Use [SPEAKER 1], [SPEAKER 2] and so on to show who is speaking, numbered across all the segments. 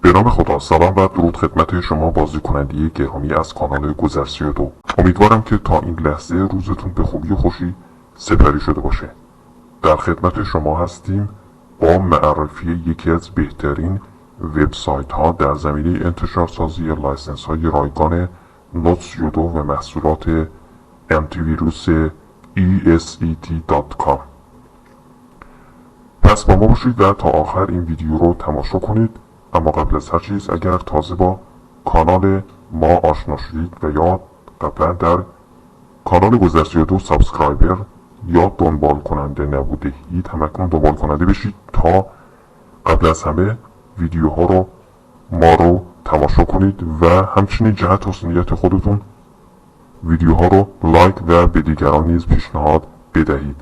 [SPEAKER 1] به نام خدا. سلام و درود خدمت شما بازدیدکننده گرامی از کانال گذر32. امیدوارم که تا این لحظه روزتون به خوبی و خوشی سپری شده باشه. در خدمت شما هستیم با معرفی یکی از بهترین وبسایت ها در زمینه انتشارسازی لایسنس های رایگان نوتسیودو و محصولات آنتی ویروس ESET.com. پس با ما باشید و تا آخر این ویدیو رو تماشا کنید. اما قبل از هر چیز، اگر تازه با کانال ما آشنا شدید و یا قبلا در کانال گذر32 سابسکرایبر یا دنبال کننده نبوده اید، همکنون دنبال کننده بشید تا قبل از همه ویدیوها رو ما رو تماشا کنید و همچنین جهت حسنیت خودتون ویدیوها رو لایک و به دیگران نیز پیشنهاد بدهید.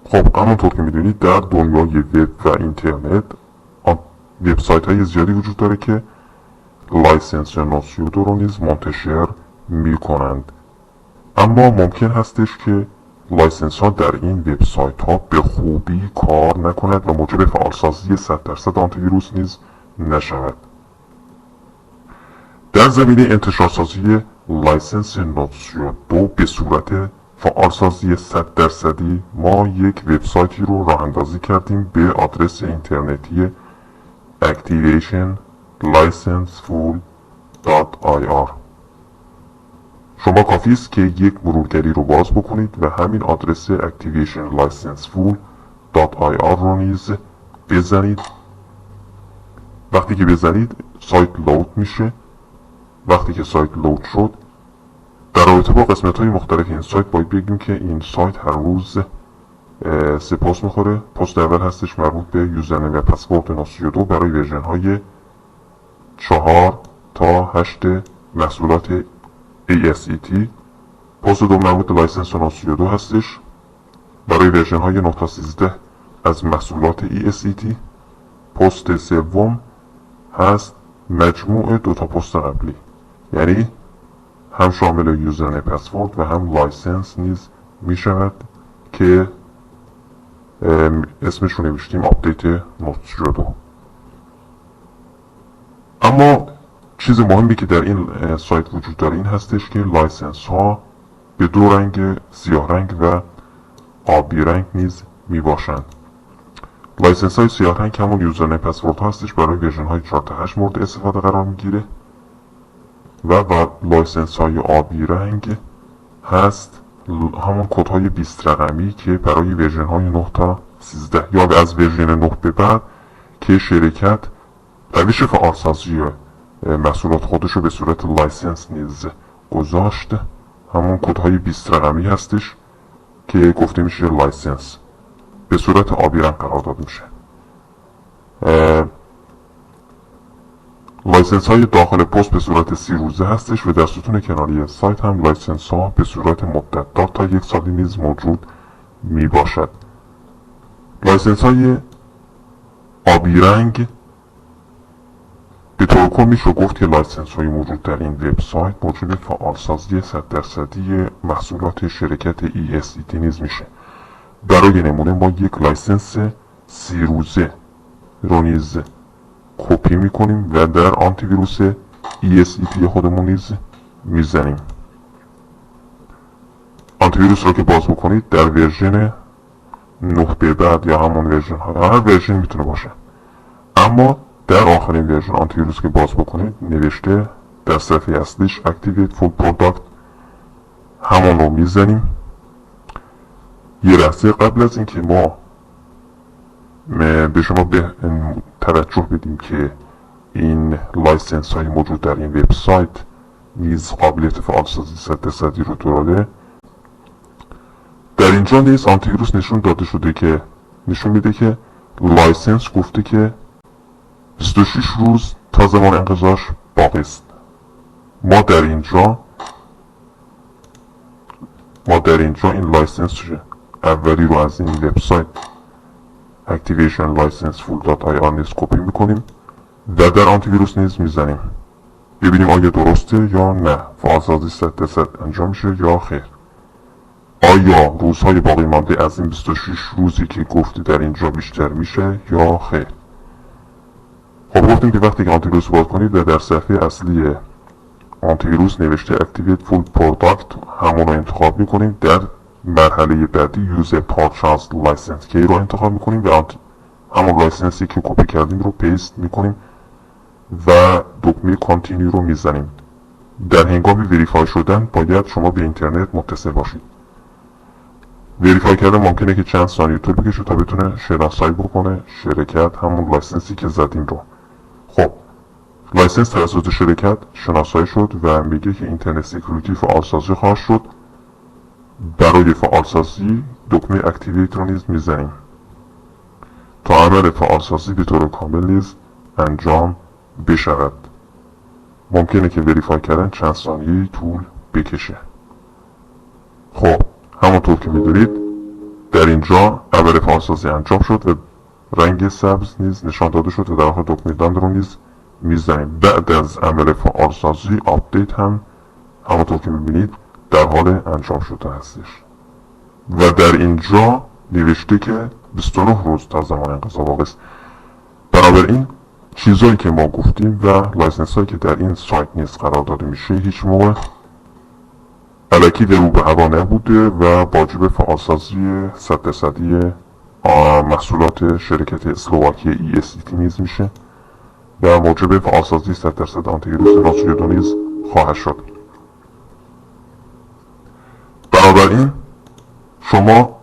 [SPEAKER 1] خب همونطور که میدونید در دنیای وب و اینترنت وبسایت های زیادی وجود داره که لایسنس نوتسیودو رو نیز منتشر میکنند. اما ممکن هستش که لایسنس ها در این وبسایت ها به خوبی کار نکند و موجب فعالسازی 100% آنتی ویروس نیز نشود. در زمینه انتشارسازی لایسنس نوتسیودو به صورت فعالسازی 100% ما یک وبسایتی رو راه اندازی کردیم به آدرس اینترنتی activationlicenseful.ir. شما کافی است که یک مرورگری رو باز بکنید و همین آدرس activationlicenseful.ir رو نیز بزنید. وقتی که بزنید سایت لود میشه. وقتی که سایت لود شد، در رابطه با قسمت های مختلف این سایت باید بگیم که این سایت هر روز سه پست میخوره. پست اول هستش مربوط به یوزرنیم و پسورد نوتسیودو برای ورژن های 4 تا 8 محصولات ESET. پست دوم مربوط به لایسنس نوتسیودو هستش برای ورژن های 9 تا 13 از محصولات ESET. پست سوم هست مجموع دو تا پست قبلی، یعنی هم شامل یوزرنیم پسورد و هم لایسنس نیز می شود که اسمش رو نوشتیم آپدیت نوتسیودو. اما چیز مهمی که در این سایت وجود داره این هستش که لایسنس ها به دو رنگ، سیاه رنگ و آبی رنگ نیز می باشند. لایسنس های سیاه رنگ همون یوزرنیم پسورد هستش برای ورژن های 4 تا 8 مورد استفاده قرار میگیره و لایسنس های آبی رنگ هست همون کد های 20 رقمی که برای ورژن های 9 تا 13 یا از ورژن 9 به بعد که شرکت روش فعالسازی محصولات خودش رو به صورت لایسنس نیز گذاشت، همون کد های 20 رقمی هستش که گفته میشه لایسنس، به صورت آبی رنگ قرار داده میشه. لایسنس های داخل پست به صورت 30 روزه هستش و در ستون کناری سایت هم لایسنس ها به صورت مدت دار تا 1 سالی نیز موجود می باشد. لایسنس های آبی رنگ به طور کل میشه گفت که لایسنس های موجود در این وبسایت موجب فعالسازی 100% محصولات شرکت ESET نیز میشه. برای نمونه ما یک لایسنس 30 روزه رو نیز کپی میکنیم و در آنتی ویروس ESET خودمون نیز میزنیم. آنتی ویروس رو که باز بکنید در ورژن 9 به بعد یا همون ورژن ها، هر ورژن میتونه باشه، اما در آخرین ورژن آنتی ویروس که باز بکنید نوشته در صفحه اصلیش Activate Full Product، همون رو میزنیم. یه لحظه قبل از اینکه ما به شما به توجه بدیم که این لایسنس های موجود در این وبسایت نیز قابلیت فعالسازی 100% رو داره، در اینجا نیز آنتی ویروس نشون داده شده که نشون میده که لایسنس گفته که 26 روز تا زمان انقضاش باقی است. ما در اینجا این لایسنس اولی رو از این وبسایت activationlicenseful.ir نیز کپی میکنیم و در آنتی ویروس نیز میزنیم ببینیم آیا درسته یا نه، فعالسازی 100% انجام میشه یا خیر. آیا روزهای باقی مانده از این 26 روزی که گفتی در اینجا بیشتر میشه یا خیر؟ خب گفتیم که وقتی که آنتیویروس باز کنید و در صفحه اصلی آنتیویروس نوشته Activate Full Product همون رو انتخاب میکنیم. در مرحله بعدی Use a Partial License Key رو انتخاب میکنیم و همون لایسنسی که کپی کردیم رو پیست میکنیم و دکمه کانتینیو رو میزنیم. در هنگام وریفای شدن باید شما به اینترنت متصل باشید. وریفای کردن ممکنه که چند ثانیه طول بکشه تا بتونه شناسایی بکنه شرکت همون لایسنسی که زدیم رو. خب لایسنس توسط شرکت شناسایی شد و میگه که اینترنت سکیوریتی فعالسازی خواهد شد. برای فعالسازی دکمه اکتیویت رو نیز میزنیم تا عمل فعالسازی به طور کامل نیز انجام بشود. ممکنه که وریفای کردن چند ثانیه طول بکشه. خب همونطور که میدونید در اینجا عمل فعالسازی انجام شد و رنگ سبز نیز نشان داده شد و در واقع دکمه دان رو نیز میزنیم. بعد از عمل فعالسازی آپدیت هم همونطور که میبینید در حال انجام شده هستش و در اینجا نوشته که 29 روز تا زمان انقضا واقع است. بنابراین چیزایی که ما گفتیم و لایسنس هایی که در این سایت نیز قرار داده میشه هیچ موقع الکی رو به هوا نبوده و واجب فعالسازی 100% محصولات شرکت اسلواکی ESET نیز میشه و موجب فعالسازی 100% آنتیویروس ناسویدو نیز خواهد شد. بنابراین شما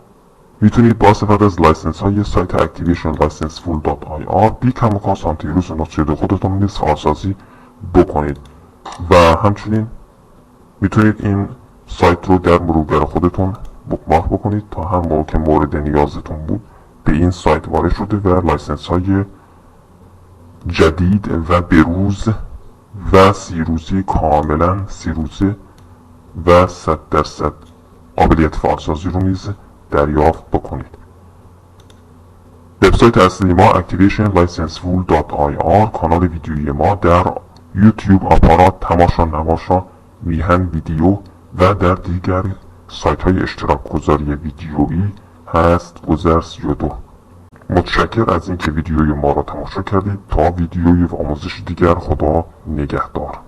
[SPEAKER 1] میتونید با استفاده از لایسنس های سایت activationlicenseful.ir بی کم و کاست آنتیویروس ناسویدو خودتون نیز فعالسازی بکنید و همچنین میتونید این سایت رو در مرورگر خودتون بوکمارک بکنید تا هم موقع که مورد نیازتون بود به این سایت وارد شده و لایسنس های جدید و بروز و 30 روزی کاملا 30 روزه و 100% قابلیت فعالسازی رو نیز دریافت بکنید. وبسایت اصلی ما activationlicenseful.ir، کانال ویدیویی ما در یوتیوب، آپارات، تماشا، نماشا، میهن ویدیو و در دیگر سایت های اشتراک گذاری ویدیویی هست. گذرس یودو. متشکر از اینکه ویدیوی ما را تماشا کردید. تا ویدیوی و آموزش دیگر، خدا نگهدار.